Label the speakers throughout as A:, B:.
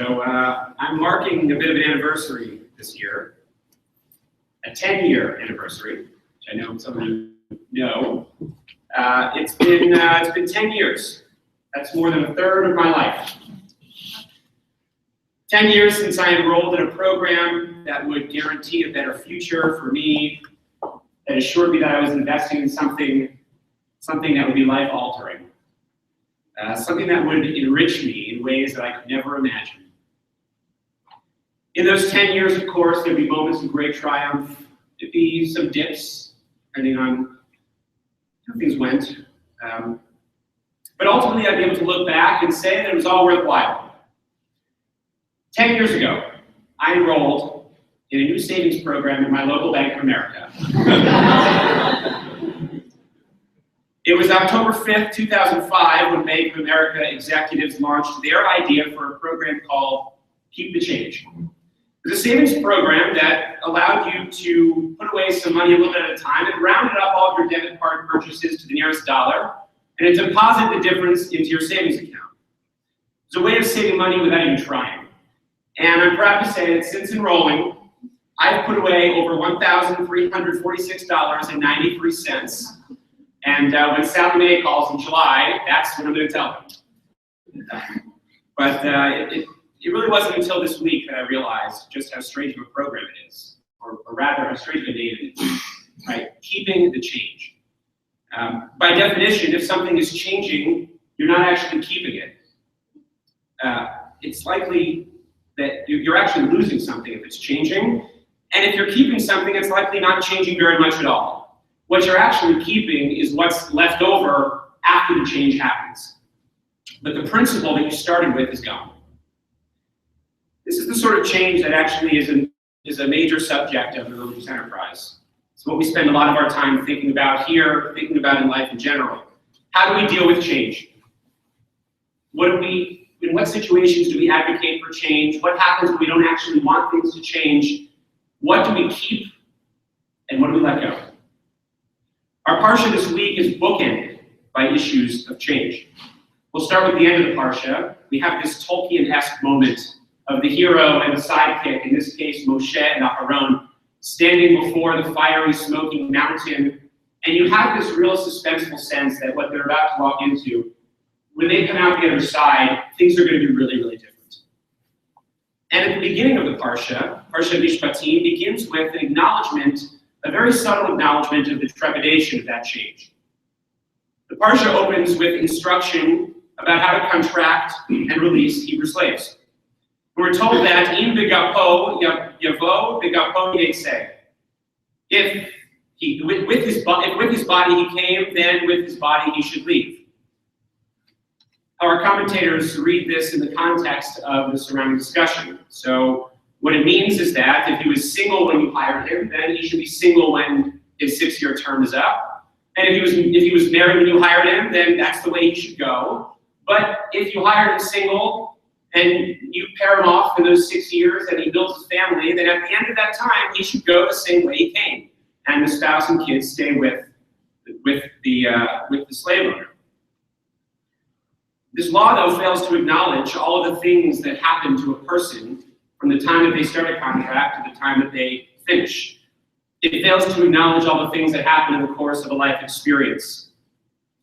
A: So I'm marking a bit of an anniversary this year, a 10-year anniversary, which I know some of you know. It's been 10 years. That's more than a third of my life. 10 years since I enrolled in a program that would guarantee a better future for me, that assured me that I was investing in something that would be life-altering, something that would enrich me in ways that I could never imagine. In those 10 years, of course, there'd be moments of great triumph. There'd be some dips, depending on how things went. But ultimately, I'd be able to look back and say that it was all worthwhile. 10 years ago, I enrolled in a new savings program at my local Bank of America. It was October 5th, 2005, when Bank of America executives launched their idea for a program called Keep the Change. It was a savings program that allowed you to put away some money a little bit at a time and rounded up all of your debit card purchases to the nearest dollar, and it deposited the difference into your savings account. It was a way of saving money without even trying. And I'm proud to say that since enrolling, I've put away over $1,346.93. And when Sally Mae calls in July, that's what I'm going to tell them. But it really wasn't until this week that I realized just how strange of a program it is, or rather how strange of a name it is, right? Keeping the change. By definition, if something is changing, you're not actually keeping it. It's likely that you're actually losing something if it's changing, and if you're keeping something, it's likely not changing very much at all. What you're actually keeping is what's left over after the change happens. But the principle that you started with is gone. This is the sort of change that actually is a major subject of the religious enterprise. It's what we spend a lot of our time thinking about here, thinking about in life in general. How do we deal with change? In what situations do we advocate for change? What happens when we don't actually want things to change? What do we keep? And what do we let go? Our Parsha this week is bookended by issues of change. We'll start with the end of the Parsha. We have this Tolkien-esque moment of the hero and the sidekick, in this case Moshe and Aharon, standing before the fiery, smoking mountain. And you have this real suspenseful sense that what they're about to walk into, when they come out the other side, things are going to be really, really different. And at the beginning of the Parsha Mishpatim begins with an acknowledgement, a very subtle acknowledgement of the trepidation of that change. The Parsha opens with instruction about how to contract and release Hebrew slaves. We're told that in begapo yavo begapo yeseh. If with his body he came, then with his body he should leave. Our commentators read this in the context of the surrounding discussion. So what it means is that if he was single when you hired him, then he should be single when his 6-year term is up. And if he was married when you hired him, then that's the way he should go. But if you hired him single and you pair him off for those 6 years and he builds his family, then at the end of that time, he should go the same way he came. And the spouse and kids stay with the slave owner. This law, though, fails to acknowledge all of the things that happen to a person from the time that they start a contract to the time that they finish. It fails to acknowledge all the things that happen in the course of a life experience.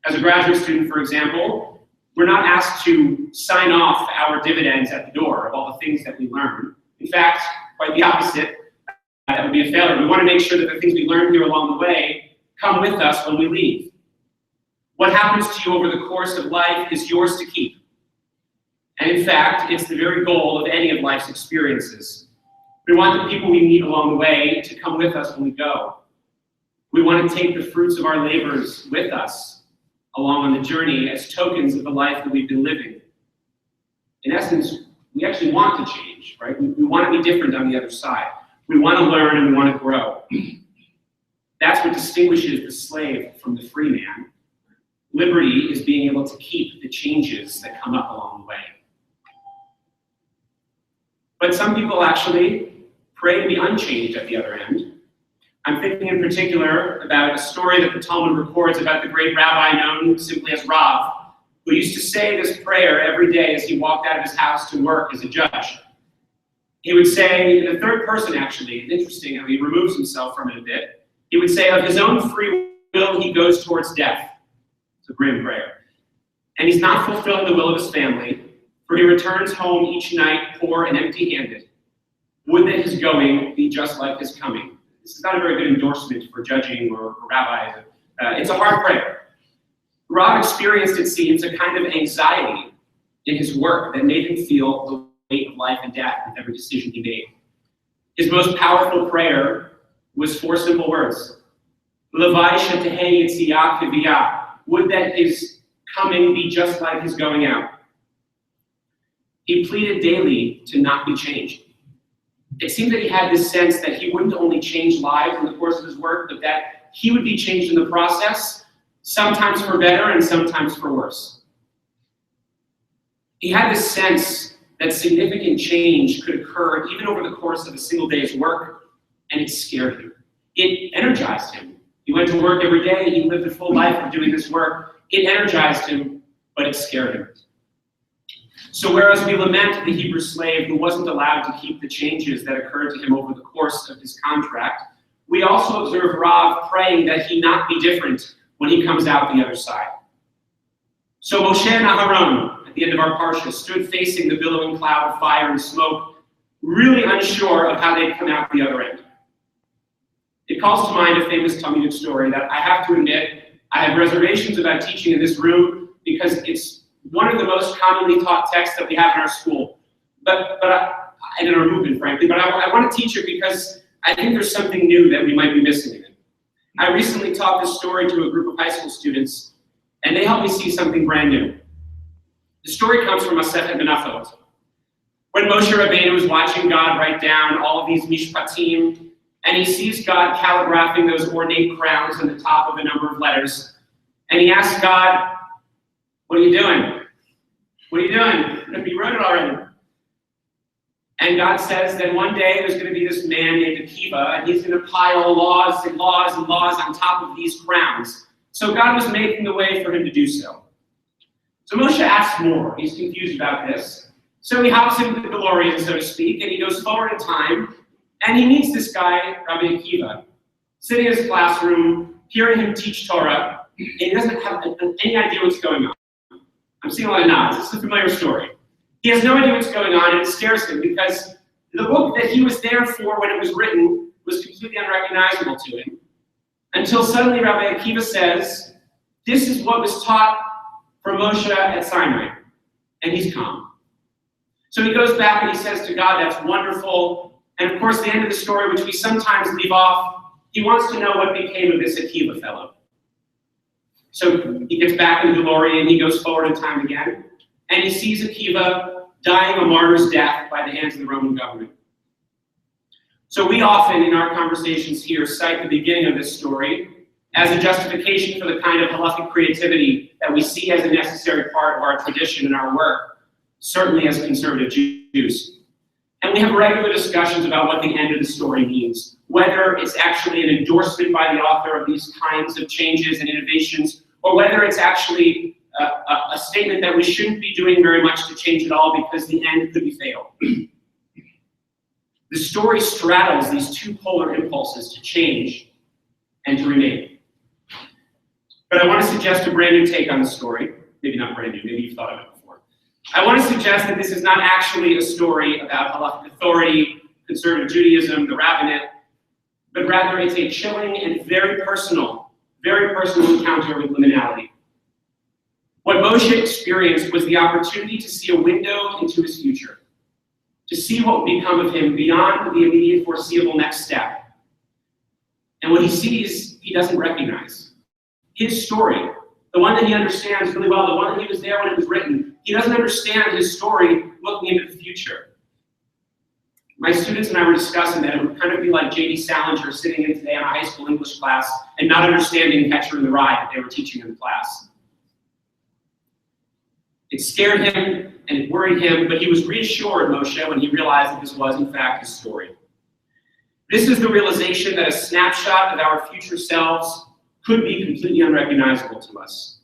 A: As a graduate student, for example, we're not asked to sign off our dividends at the door of all the things that we learn. In fact, quite the opposite. That would be a failure. We want to make sure that the things we learn here along the way come with us when we leave. What happens to you over the course of life is yours to keep. And in fact, it's the very goal of any of life's experiences. We want the people we meet along the way to come with us when we go. We want to take the fruits of our labors with us along on the journey as tokens of the life that we've been living. In essence, we actually want to change, right? We want to be different on the other side. We want to learn and we want to grow. That's what distinguishes the slave from the free man. Liberty is being able to keep the changes that come up along the way. But some people actually pray to be unchanged at the other end. I'm thinking in particular about a story that the Talmud records about the great rabbi known simply as Rav, who used to say this prayer every day as he walked out of his house to work as a judge. He would say, in the third person actually, it's interesting how he removes himself from it a bit. He would say, of his own free will, he goes towards death. It's a grim prayer. And he's not fulfilling the will of his family, for he returns home each night poor and empty-handed. Would that his going be just like his coming. This is not a very good endorsement for judging or rabbis. It's a hard prayer. Rav experienced, it seems, a kind of anxiety in his work that made him feel the weight of life and death with every decision he made. His most powerful prayer was 4 simple words. Levai shetehei yetziah kiviyah. Would that his coming be just like his going out. He pleaded daily to not be changed. It seemed that he had this sense that he wouldn't only change lives in the course of his work, but that he would be changed in the process, sometimes for better and sometimes for worse. He had this sense that significant change could occur even over the course of a single day's work, and it scared him. It energized him. He went to work every day. He lived a full life of doing this work. It energized him, but it scared him. So whereas we lament the Hebrew slave who wasn't allowed to keep the changes that occurred to him over the course of his contract, we also observe Rav praying that he not be different when he comes out the other side. So Moshe and Aharon, at the end of our parsha, stood facing the billowing cloud of fire and smoke, really unsure of how they'd come out the other end. It calls to mind a famous Talmudic story that I have to admit I have reservations about teaching in this room because it's one of the most commonly taught texts that we have in our school. And in our movement, frankly, but I want to teach it because I think there's something new that we might be missing in it. I recently taught this story to a group of high school students, and they helped me see something brand new. The story comes from Masechet Menachot. When Moshe Rabbeinu was watching God write down all of these mishpatim, and he sees God calligraphing those ornate crowns on the top of a number of letters, and he asks God, "What are you doing? What are you doing? You wrote it already." And God says that one day there's going to be this man named Akiva, and he's going to pile laws and laws and laws on top of these crowns. So God was making the way for him to do so. So Moshe asks more. He's confused about this. So he hops into the DeLorean, so to speak, and he goes forward in time, and he meets this guy, Rabbi Akiva, sitting in his classroom, hearing him teach Torah, and he doesn't have any idea what's going on. I'm seeing a lot of nods. This is a familiar story. He has no idea what's going on, and it scares him because the book that he was there for when it was written was completely unrecognizable to him. Until suddenly Rabbi Akiva says, "This is what was taught from Moshe at Sinai," and he's calm. So he goes back and he says to God, "That's wonderful." And of course, the end of the story, which we sometimes leave off, he wants to know what became of this Akiva fellow. So he gets back in the DeLorean, he goes forward in time again, and he sees Akiva dying a martyr's death by the hands of the Roman government. So we often, in our conversations here, cite the beginning of this story as a justification for the kind of halachic creativity that we see as a necessary part of our tradition and our work, certainly as conservative Jews. And we have regular discussions about what the end of the story means, whether it's actually an endorsement by the author of these kinds of changes and innovations, or whether it's actually a statement that we shouldn't be doing very much to change it all because the end could be fatal. The story straddles these two polar impulses to change and to remain. But I want to suggest a brand new take on the story. Maybe not brand new, maybe you've thought of it before. I want to suggest that this is not actually a story about halachic authority, conservative Judaism, the rabbinate, but rather it's a chilling and very personal encounter with liminality. What Moshe experienced was the opportunity to see a window into his future, to see what would become of him beyond the immediate foreseeable next step. And what he sees, he doesn't recognize. His story, the one that he understands really well, the one that he was there when it was written, he doesn't understand his story looking into the future. My students and I were discussing that it would kind of be like J.D. Salinger sitting in today on a high school English class and not understanding Catcher in the Rye that they were teaching in the class. It scared him and it worried him, but he was reassured, Moshe, when he realized that this was, in fact, his story. This is the realization that a snapshot of our future selves could be completely unrecognizable to us.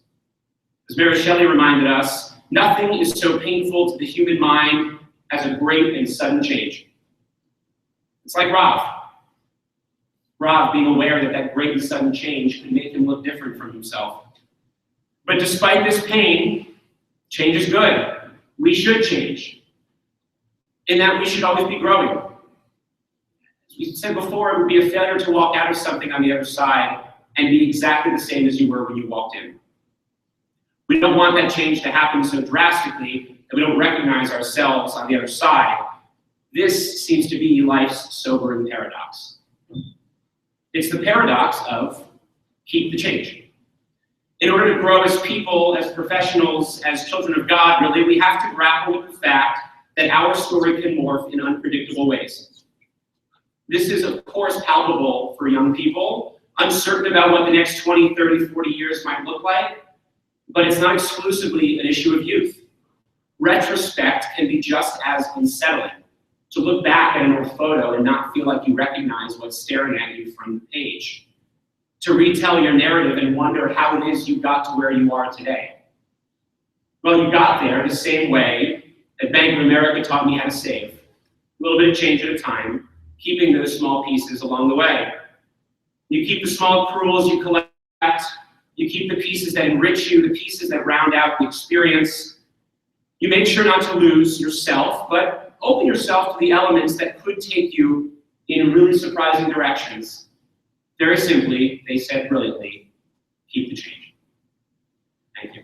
A: As Mary Shelley reminded us, nothing is so painful to the human mind as a great and sudden change. It's like Rav being aware that that great and sudden change could make him look different from himself. But despite this pain, change is good. We should change. In that we should always be growing. As we said before, it would be a failure to walk out of something on the other side and be exactly the same as you were when you walked in. We don't want that change to happen so drastically that we don't recognize ourselves on the other side. This seems to be life's sobering paradox. It's the paradox of keep the change. In order to grow as people, as professionals, as children of God, really, we have to grapple with the fact that our story can morph in unpredictable ways. This is, of course, palpable for young people, uncertain about what the next 20, 30, 40 years might look like, but it's not exclusively an issue of youth. Retrospect can be just as unsettling. To look back at an old photo and not feel like you recognize what's staring at you from the page. To retell your narrative and wonder how it is you got to where you are today. Well, you got there the same way that Bank of America taught me how to save. A little bit of change at a time, keeping those small pieces along the way. You keep the small accruals you collect, you keep the pieces that enrich you, the pieces that round out the experience. You make sure not to lose yourself, but open yourself to the elements that could take you in really surprising directions. Very simply, they said brilliantly, keep the change. Thank you.